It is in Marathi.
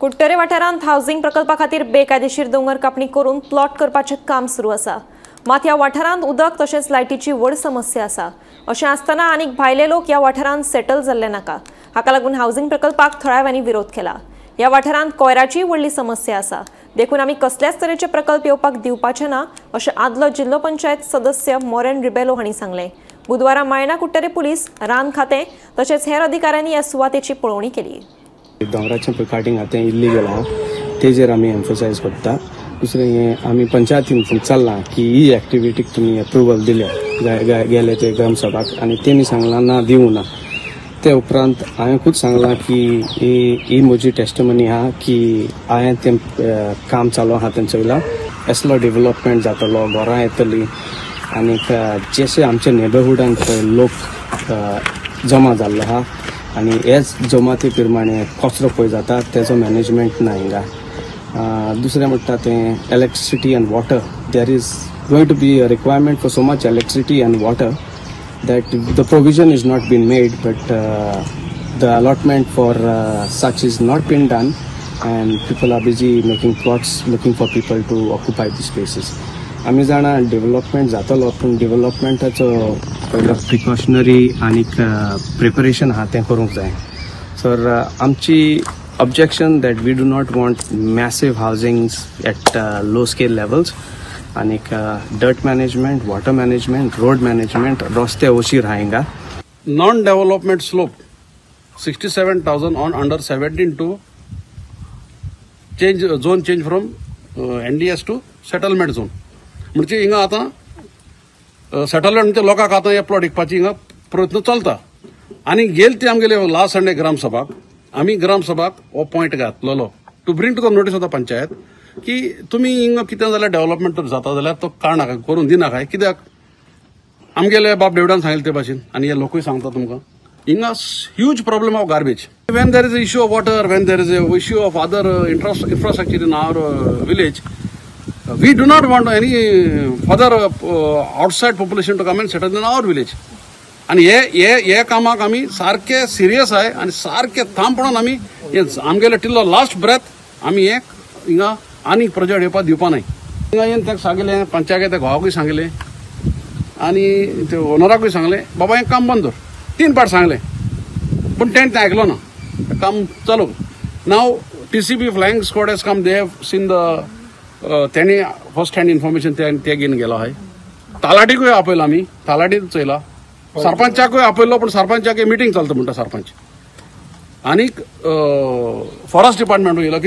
कुट्टरे वाठारांत हावसिंग प्रकल्पा खातीर बेकायदेशीर दोंगर कापणी करून प्लॉट करपाचें काम सुरू आसा। मात ह्या वाठारांत उदक तशेंच लायटीची व्हड समस्या आसा। अशें आसतना आनीक भायले लोक ह्या वाठारांत सेटल जाल्ले नाका। हाका लागून हावसिंग प्रकल्पाक थळाव्यांनी विरोध केला। ह्या वाठारांत कोयराची व्हडली समस्या आसा, देखून आमी कसल्याच तरेचे प्रकल्प येवपाक दिवपाचे ना अशें आदलो जिल्लो पंचायत सदस्य मोरेन रिबेलो हांणी सांगलें। बुधवारा मायना कुट्टरे पुलीस, रान खातें तशेंच हेर अधिकाऱ्यांनी ह्या सुवातेची पळोवणी केली। दोंगराचें काटिंग आतां इल्लीगल आहा, तेजेर आमी एम्फसायज करता। दुसरें आमी पंचायतीन चल्लां की ही एक्टिविटीक तुमी अप्रुवल दिल्या गेले ते ग्रामसभाक आनी तेमी सांगलां ना दिवं ना। ते उपरांत हांवें खूब सांगलां की ही म्हजी टेस्टमनी आहा की हांवें तें काम चालू आहा तें चयलां। असलो डेव्हलपमेंट जातलो, घरां येतलीं आनीक जशे आमच्या नेबरहुडान लोक जमा जाल्लो आहा आनी हेच जमाती प्रमाणे कचरो पळय जाता तेजो मॅनेजमेंट ना हिंगा। दुसरें म्हणटा तें electricity and water, there is going to be a requirement for so much electricity and water that the provision is not been made, but the allotment for such is not been done, and people are busy making plots looking for people to occupy the spaces. आमी जाणा डेव्हलपमेंट जातलो, पूण डेव्हलपमेंटाचो पयलो प्रिकॉशनरी आनी प्रिपरेशन आहा तें करूंक जाय। सर आमची objection that we do not want massive housings at low scale levels आनीक dirt management, water management, road management, रस्ते ओशीर आहा हिंगा। Non development slope 67,000 on under 17 to zone change from NDS to settlement zone. म्हणजे हिंगा आतां सेटलमेंट म्हणजे लोकांक आतां हे प्लॉट विकपाची हिंगा प्रयत्न चलता आनी गेल ते आमगेले लास्ट संडे ग्रामसभाक आमी ग्रामसभाक हो पॉयंट घातलेलो to bring to the notice of the panchayat की तुमी हिंगा कितें जाल्यार डेव्हलपमेंट जाता जाल्यार तो काडनाका, करून दिनाका। कित्याक आमगेले बाब डेविडान सांगिल्ले ते भाशेन आनी हे लोकूय सांगता तुमकां हिंगा huge problem of garbage. When there is a issue of water, when there is a issue of other infrastructure in our village, we do not want any further outside population to come and settle in our village. आणि हे कामाक आमी सारखे सिरियस आहे आणि सारखे थांबपणान आमी आमगेले टिल्लो लास्ट ब्रेथ आमी हे हिंगा आनी प्रोजेक्ट येवपाक दिवपा नाय। हिंगा येवन ताका सांगलें, पंचायत त्या घोवाकूय सांगलें आनी ते ओनराकूय सांगलें बाबा हें काम बंद कर। 3 पाट सांगलें पूण तेणें तें आयकलो ना, काम चालू। नाव TCP flying squad has come, they have seen the तेणी फर्स्ट हँड इन्फॉर्मेशन ते घेवन गेलो आहाय। तालाटीकूय आपयलो आमी, तालाटी चयला, सरपंचाकूय आपयलो पूण सरपंचाक मिटींग चलता म्हणटा सरपंच आनीक फॉरेस्ट डिपार्टमेंटूय येयलो।